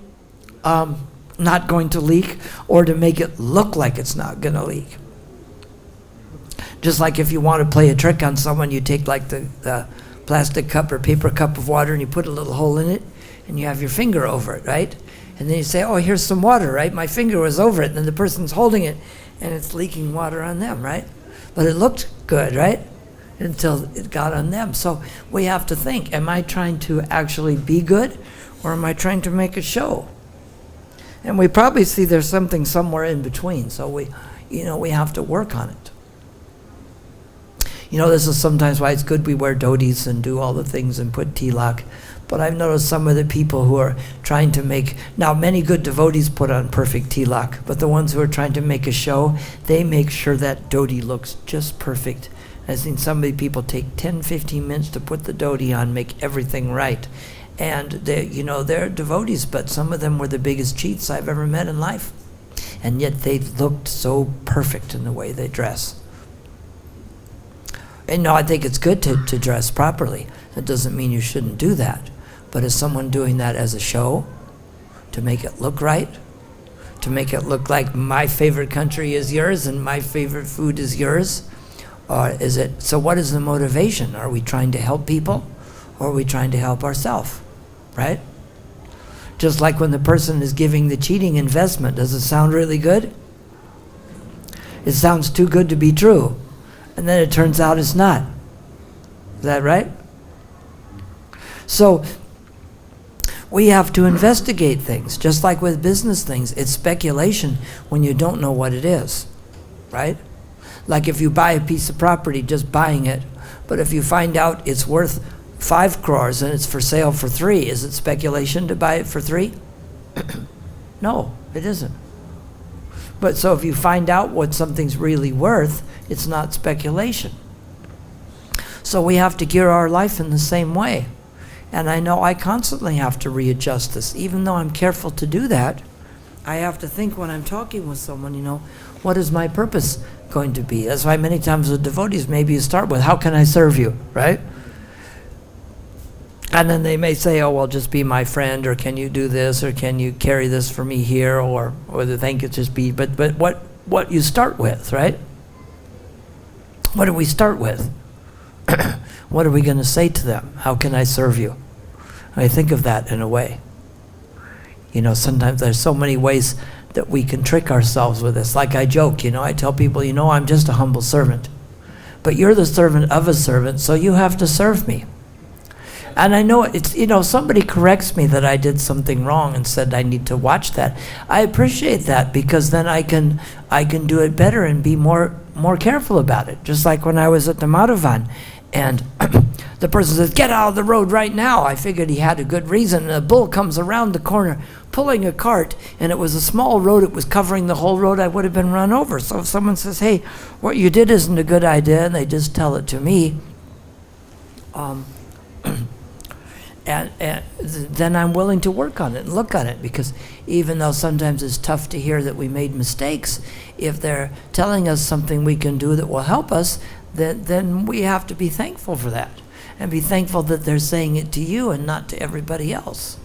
Speaker 1: not going to leak, or to make it look like it's not going to leak. Just like if you want to play a trick on someone, you take like the plastic cup or paper cup of water and you put a little hole in it and you have your finger over it, right? And then you say, oh, here's some water, right? My finger was over it. And then the person's holding it and it's leaking water on them, right? But it looked good, right? Until it got on them. So we have to think, am I trying to actually be good, or am I trying to make a show? And we probably see there's something somewhere in between. So we have to work on it. This is sometimes why it's good we wear dhotis and do all the things and put tilak. But I've noticed some of the people who are trying to make, now many good devotees put on perfect tilak, but the ones who are trying to make a show, they make sure that dhoti looks just perfect. I've seen some of the people take 10, 15 minutes to put the dhoti on, make everything right. And they're devotees, but some of them were the biggest cheats I've ever met in life. And yet they looked so perfect in the way they dress. And I think it's good to dress properly. That doesn't mean you shouldn't do that. But is someone doing that as a show? To make it look right? To make it look like my favorite country is yours and my favorite food is yours? Or is it, so what is the motivation? Are we trying to help people, or are we trying to help ourselves? Right? Just like when the person is giving the cheating investment, does it sound really good? It sounds too good to be true. And then it turns out it's not. Is that right? So we have to investigate things. Just like with business things, it's speculation when you don't know what it is. Right? Like if you buy a piece of property, just buying it, but if you find out it's worth 5 crores and it's for sale for 3, is it speculation to buy it for 3? No, it isn't. But so if you find out what something's really worth, it's not speculation. So we have to gear our life in the same way. And I know I constantly have to readjust this. Even though I'm careful to do that, I have to think when I'm talking with someone, what is my purpose going to be? That's why many times with devotees, maybe you start with, how can I serve you, right? And then they may say, oh, well, just be my friend, or can you do this, or can you carry this for me here, or the thing could just be, but what you start with, right? What do we start with? What are we going to say to them? How can I serve you? I think of that in a way. Sometimes there's so many ways that we can trick ourselves with this. Like I joke, I tell people, I'm just a humble servant. But you're the servant of a servant, so you have to serve me. And I know it's, somebody corrects me that I did something wrong and said I need to watch that. I appreciate that, because then I can do it better and be more careful about it. Just like when I was at the Madhavan and the person says, get out of the road right now. I figured he had a good reason. And a bull comes around the corner pulling a cart, and it was a small road. It was covering the whole road. I would have been run over. So if someone says, hey, what you did isn't a good idea, and they just tell it to me, and then I'm willing to work on it and look on it, because even though sometimes it's tough to hear that we made mistakes, if they're telling us something we can do that will help us, then we have to be thankful for that, and be thankful that they're saying it to you and not to everybody else.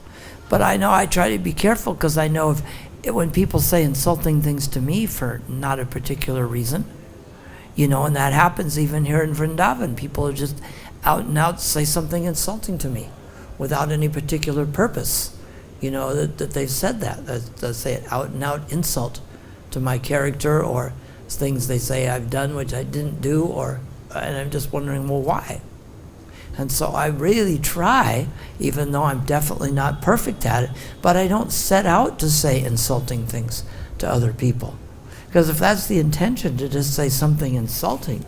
Speaker 1: But I know I try to be careful, because I know when people say insulting things to me for not a particular reason, and that happens even here in Vrindavan. People are just out and out say something insulting to me without any particular purpose, that they've said that. They say it out and out insult to my character, or things they say I've done which I didn't do, and I'm just wondering, well, why? And so I really try, even though I'm definitely not perfect at it, but I don't set out to say insulting things to other people. Because if that's the intention, to just say something insulting,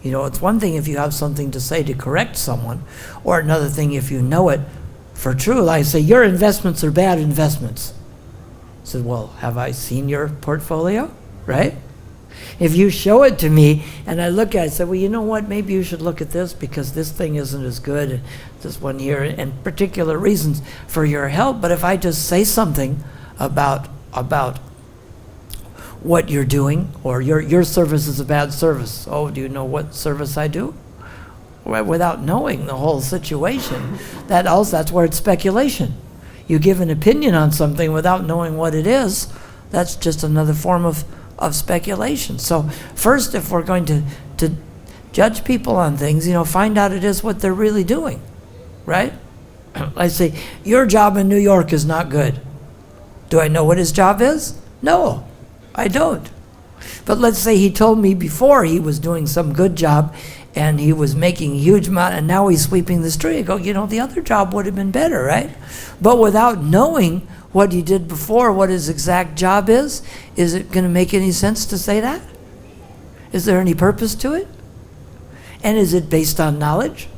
Speaker 1: it's one thing if you have something to say to correct someone, or another thing if you know it for true. Like I say, your investments are bad investments. said, well, have I seen your portfolio? Right? If you show it to me and I look at it, I say, well, you know what, maybe you should look at this because this thing isn't as good, and this one here, and particular reasons for your help. But if I just say something about what you're doing, or your service is a bad service. Oh, do you know what service I do? Well, without knowing the whole situation, that's where it's speculation. You give an opinion on something without knowing what it is. That's just another form of speculation. So first, if we're going to judge people on things, find out it is what they're really doing, right? I say, your job in New York is not good. Do I know what his job is? No, I don't. But let's say he told me before he was doing some good job and he was making a huge amount and now he's sweeping the street. I go, the other job would have been better, right? But without knowing what he did before, what his exact job is it going to make any sense to say that? Is there any purpose to it? And is it based on knowledge?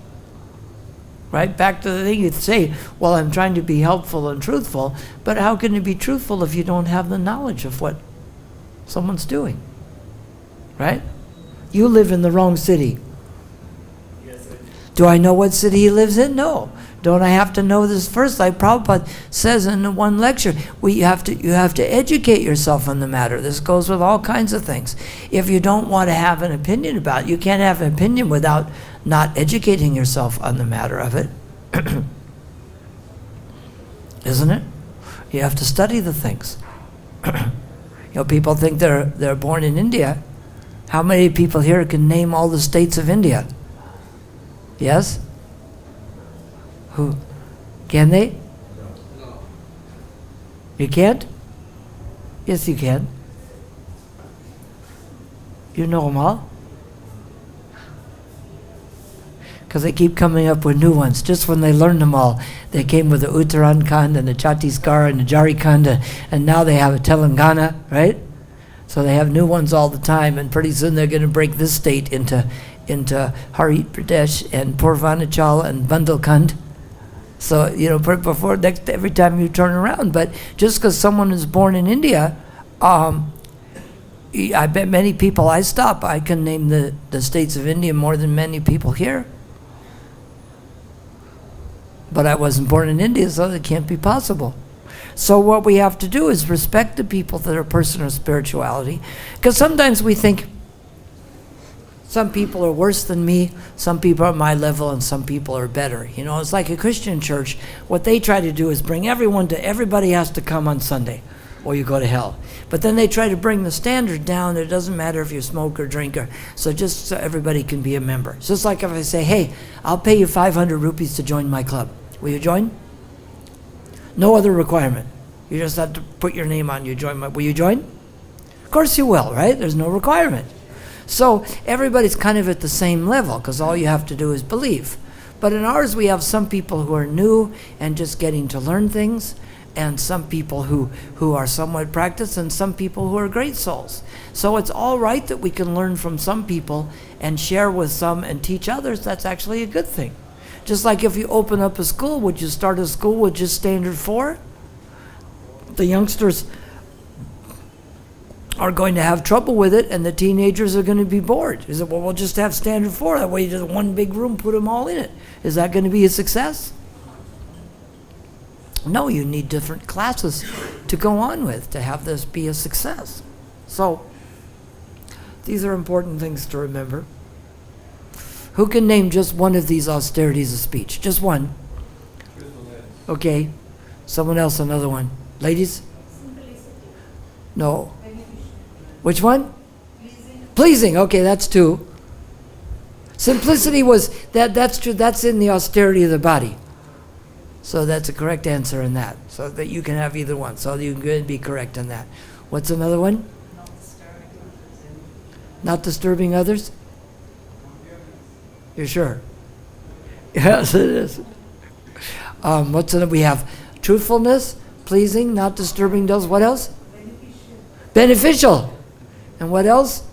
Speaker 1: Right? Back to the thing you'd say, well, I'm trying to be helpful and truthful, but how can you be truthful if you don't have the knowledge of what someone's doing? Right? You live in the wrong city.
Speaker 2: Yes, I do.
Speaker 1: Do I know what city he lives in? No. Don't I have to know this first? Like Prabhupada says in one lecture, you have to educate yourself on the matter. This goes with all kinds of things. If you don't want to have an opinion about it, you can't have an opinion without not educating yourself on the matter of it. Isn't it? You have to study the things. People think they're born in India. How many people here can name all the states of India? Yes? Who? Can they?
Speaker 2: No.
Speaker 1: You can't? Yes, you can. You know them all? Because they keep coming up with new ones. Just when they learned them all, they came with the Uttarakhand and the Chhattisgarh and the Jharkhand, and now they have a Telangana, right? So they have new ones all the time, and pretty soon they're going to break this state into Harit Pradesh and Purvanachal and Bundelkhand. So, every time you turn around. But just because someone is born in India, I bet many people I can name the states of India more than many people here. But I wasn't born in India, so it can't be possible. So what we have to do is respect the people that are personal spirituality. Because sometimes we think, some people are worse than me, some people are at my level, and some people are better. It's like a Christian church. What they try to do is bring everybody has to come on Sunday, or you go to hell. But then they try to bring the standard down. It doesn't matter if you smoke or drink, so just so everybody can be a member. It's just like if I say, hey, I'll pay you 500 rupees to join my club. Will you join? No other requirement. You just have to put your name on. Will you join? Of course you will, right? There's no requirement. So everybody's kind of at the same level because all you have to do is believe. But in ours, we have some people who are new and just getting to learn things, and some people who are somewhat practiced, and some people who are great souls. So it's all right that we can learn from some people and share with some and teach others. That's actually a good thing. Just like if you open up a school, would you start a school with just standard 4? The youngsters are going to have trouble with it, and the teenagers are going to be bored. Is it, well, we'll just have standard 4. That way you just one big room, put them all in it. Is that going to be a success? No, you need different classes to go on with to have this be a success. So, these are important things to remember. Who can name just one of these austerities of speech? Just one. Okay. Someone else, another one. Ladies? No. Which one? Pleasing. Okay, that's 2. Simplicity was, that's true, that's in the austerity of the body. So that's a correct answer in that. So that you can have either one. So you can be correct in that. What's another one? Not disturbing others? You're sure? Yes, it is. What's another? We have truthfulness, pleasing, not disturbing those. What else? Beneficial. And what else?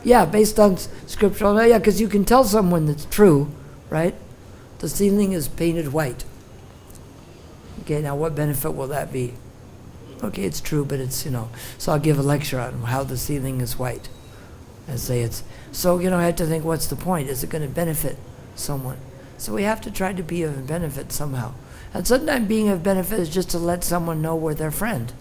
Speaker 1: Yeah, based on scriptural. Yeah, because you can tell someone that's true, right? The ceiling is painted white. Okay, now what benefit will that be? Okay, it's true, but it's, so I'll give a lecture on how the ceiling is white. And say it's, so, I have to think, what's the point? Is it going to benefit someone? So we have to try to be of benefit somehow. And sometimes being of benefit is just to let someone know we're their friend.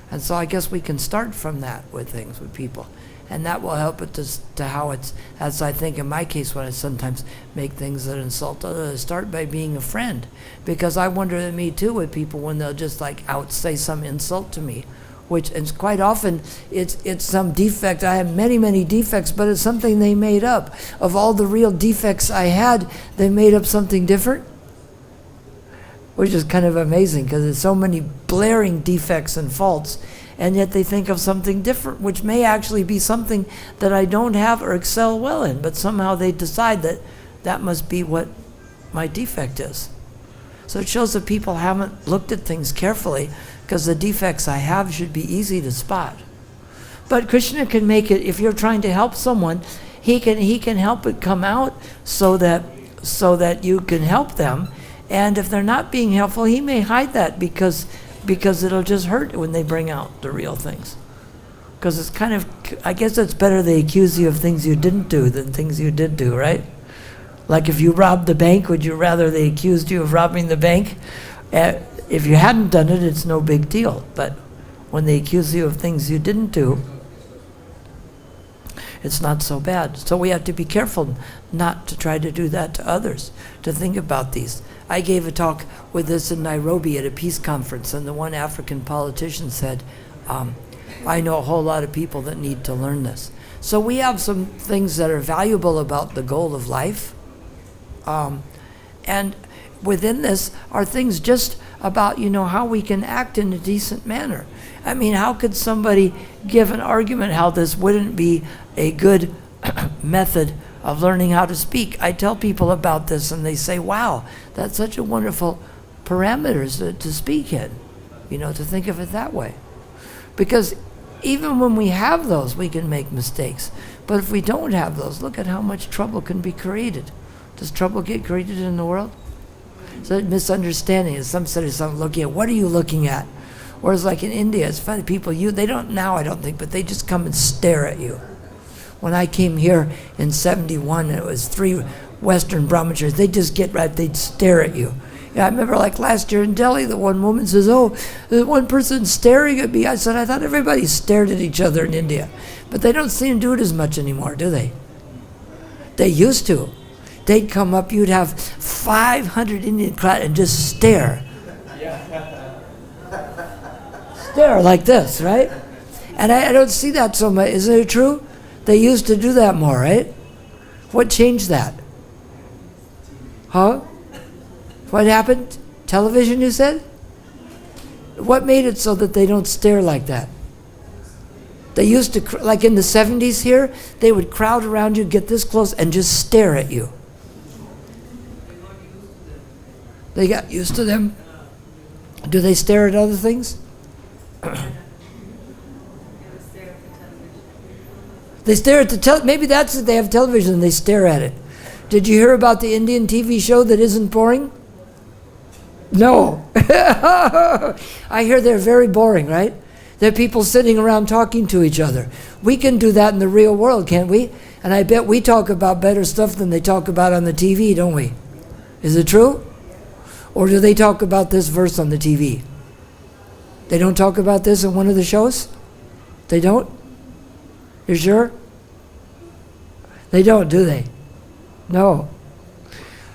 Speaker 1: And so I guess we can start from that with things, with people. And that will help it to how it's, as I think in my case when I sometimes make things that insult others, start by being a friend. Because I wonder at me too with people when they'll just say some insult to me, which is quite often it's some defect. I have many, many defects, but it's something they made up. Of all the real defects I had, they made up something different. Which is kind of amazing because there's so many blaring defects and faults, and yet they think of something different, which may actually be something that I don't have or excel well in, but somehow they decide that that must be what my defect is. So it shows that people haven't looked at things carefully because the defects I have should be easy to spot. But Krishna can make it, if you're trying to help someone, he can help it come out so that you can help them. And if they're not being helpful, he may hide that because it'll just hurt when they bring out the real things. Because it's kind of, I guess it's better they accuse you of things you didn't do than things you did do, right? Like if you robbed the bank, would you rather they accused you of robbing the bank? If you hadn't done it, it's no big deal. But when they accuse you of things you didn't do, it's not so bad. So we have to be careful not to try to do that to others, to think about these. I gave a talk with this in Nairobi at a peace conference, and the one African politician said, I know a whole lot of people that need to learn this. So we have some things that are valuable about the goal of life. And within this are things just about, how we can act in a decent manner. I mean, how could somebody give an argument how this wouldn't be a good method of learning how to speak? I tell people about this and they say, wow, that's such a wonderful parameters to speak in, to think of it that way. Because even when we have those, we can make mistakes. But if we don't have those, look at how much trouble can be created. Does trouble get created in the world? So misunderstanding is some sort of something looking at, what are you looking at? Whereas like in India, it's funny, people, they don't now, I don't think, but they just come and stare at you. When I came here in 71, it was 3 Western brahmacharis. They'd just get right, they'd stare at you. I remember like last year in Delhi, the one woman says, oh, there's one person staring at me. I said, I thought everybody stared at each other in India. But they don't seem to do it as much anymore, do they? They used to. They'd come up, you'd have 500 Indian crowd and just stare. Stare like this, right? And I don't see that so much. Isn't it true? They used to do that more, right? What changed that? Huh? What happened? Television, you said? What made it so that they don't stare like that? They used to, like in the 70s here, they would crowd around you, get this close, and just stare at you. They got used to them. Do they stare at other things? They stare at the maybe that's it, they have television and they stare at it. Did you hear about the Indian TV show that isn't boring? No. I hear they're very boring, right? They're people sitting around talking to each other. We can do that in the real world, can't we? And I bet we talk about better stuff than they talk about on the TV, don't we? Is it true? Or do they talk about this verse on the TV? They don't talk about this in one of the shows? They don't? You sure? They don't, do they? No.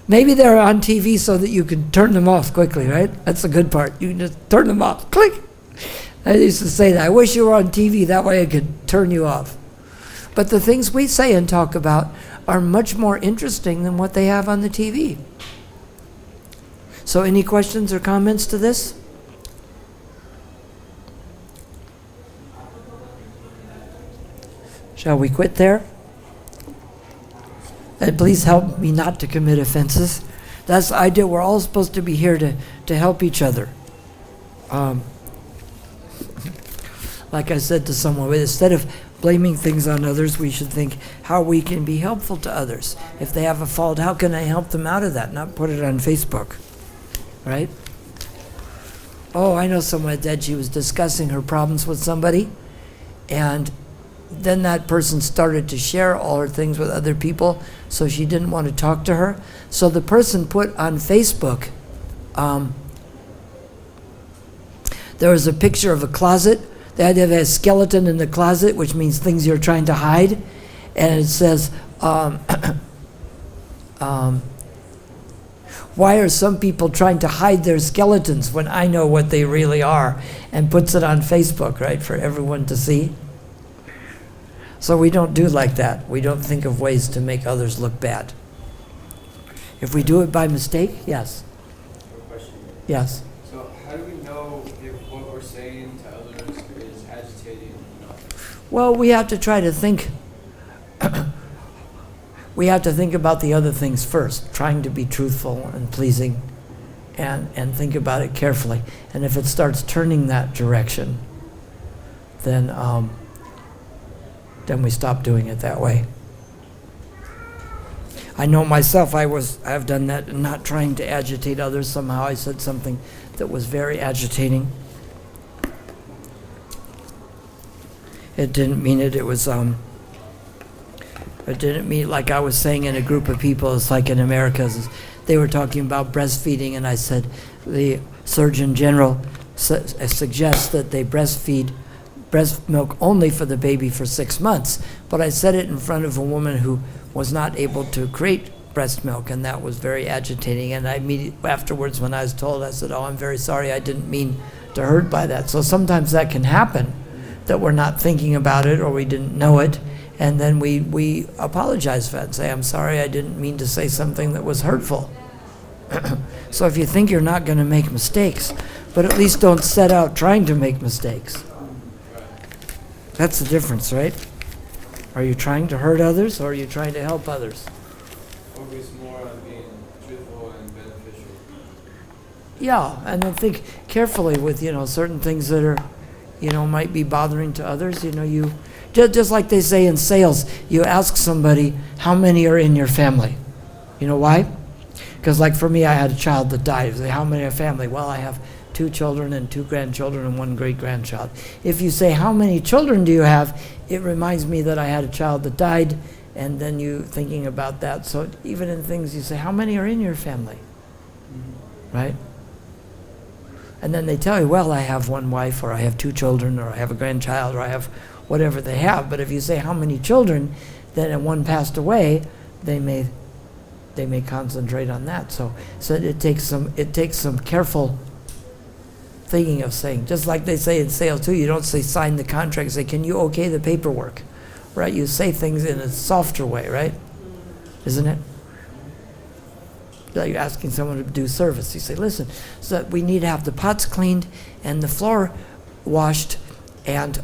Speaker 1: Maybe they're on TV so that you can turn them off quickly, right? That's the good part. You can just turn them off. Click! I used to say that. I wish you were on TV, that way I could turn you off. But the things we say and talk about are much more interesting than what they have on the TV. So any questions or comments to this? Shall we quit there? And please help me not to commit offenses. That's the idea. We're all supposed to be here to help each other. Like I said to someone, instead of blaming things on others, we should think how we can be helpful to others. If they have a fault, how can I help them out of that? Not put it on Facebook, right? Oh, I know someone that she was discussing her problems with somebody, and then that person started to share all her things with other people, so she didn't want to talk to her. So the person put on Facebook, there was a picture of a closet. They had to have a skeleton in the closet, which means things you're trying to hide. And it says, why are some people trying to hide their skeletons when I know what they really are? And puts it on Facebook, right, for everyone to see. So we don't do like that. We don't think of ways to make others look bad. If we do it by mistake, yes.
Speaker 4: Question.
Speaker 1: Yes.
Speaker 4: So how do we know if what we're saying to others is agitating enough?
Speaker 1: Well, we have to try to think. We have to think about the other things first, trying to be truthful and pleasing, and think about it carefully. And if it starts turning that direction, then we stop doing it that way. I know myself, I've done that, not trying to agitate others. Somehow I said something that was very agitating. It didn't mean it. It was, it didn't mean, like I was saying in a group of people, it's like in America, they were talking about breastfeeding, and I said the Surgeon General suggests that they breastfeed breast milk only for the baby for 6 months. But I said it in front of a woman who was not able to create breast milk, and that was very agitating. And I immediately afterwards, when I was told, I said, "Oh, I'm very sorry. I didn't mean to hurt by that." So sometimes that can happen, that we're not thinking about it or we didn't know it, and then we apologize for it and say, "I'm sorry. I didn't mean to say something that was hurtful." So if you think you're not going to make mistakes, but at least don't set out trying to make mistakes. That's the difference, right? Are you trying to hurt others, or are you trying to help others?
Speaker 4: Focus more on being truthful and beneficial.
Speaker 1: Yeah, and then think carefully with, certain things that are, might be bothering to others. You just like they say in sales, you ask somebody, how many are in your family? You know why? Because like for me, I had a child that died. Say, how many are family? Well, I have 2 children and 2 grandchildren and 1 great-grandchild. If you say, how many children do you have? It reminds me that I had a child that died, and then you thinking about that. So even in things you say, how many are in your family? Right? And then they tell you, well, I have 1 wife, or I have 2 children, or I have a grandchild, or I have whatever they have. But if you say how many children, then if 1 passed away, they may concentrate on that. So it takes some careful thinking of saying, just like they say in sales too, you don't say sign the contract, say, can you okay the paperwork? Right? You say things in a softer way, right? Isn't it? Like you're asking someone to do service. You say, listen, so we need to have the pots cleaned and the floor washed and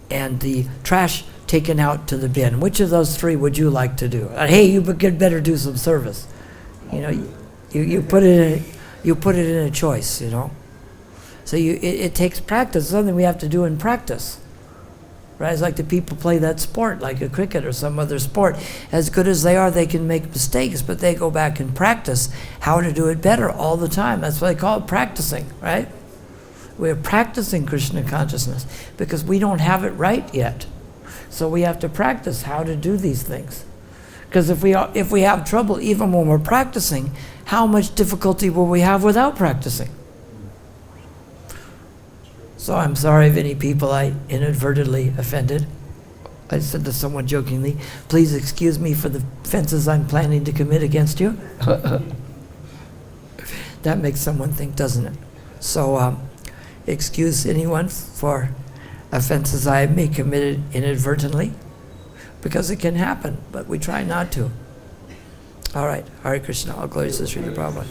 Speaker 1: the trash taken out to the bin. Which of those 3 would you like to do? Hey, you better do some service. You put it in a choice, So it takes practice. It's something we have to do in practice. Right? It's like the people play that sport, like a cricket or some other sport. As good as they are, they can make mistakes, but they go back and practice how to do it better all the time. That's what they call it, practicing, right? We're practicing Krishna consciousness because we don't have it right yet. So we have to practice how to do these things. Because if we have trouble, even when we're practicing, how much difficulty will we have without practicing? So I'm sorry if any people I inadvertently offended. I said to someone jokingly, please excuse me for the offenses I'm planning to commit against you. That makes someone think, doesn't it? So excuse anyone for offenses I may committed inadvertently, because it can happen, but we try not to. All right, Hare Krishna, all glories to Srila Prabhupada.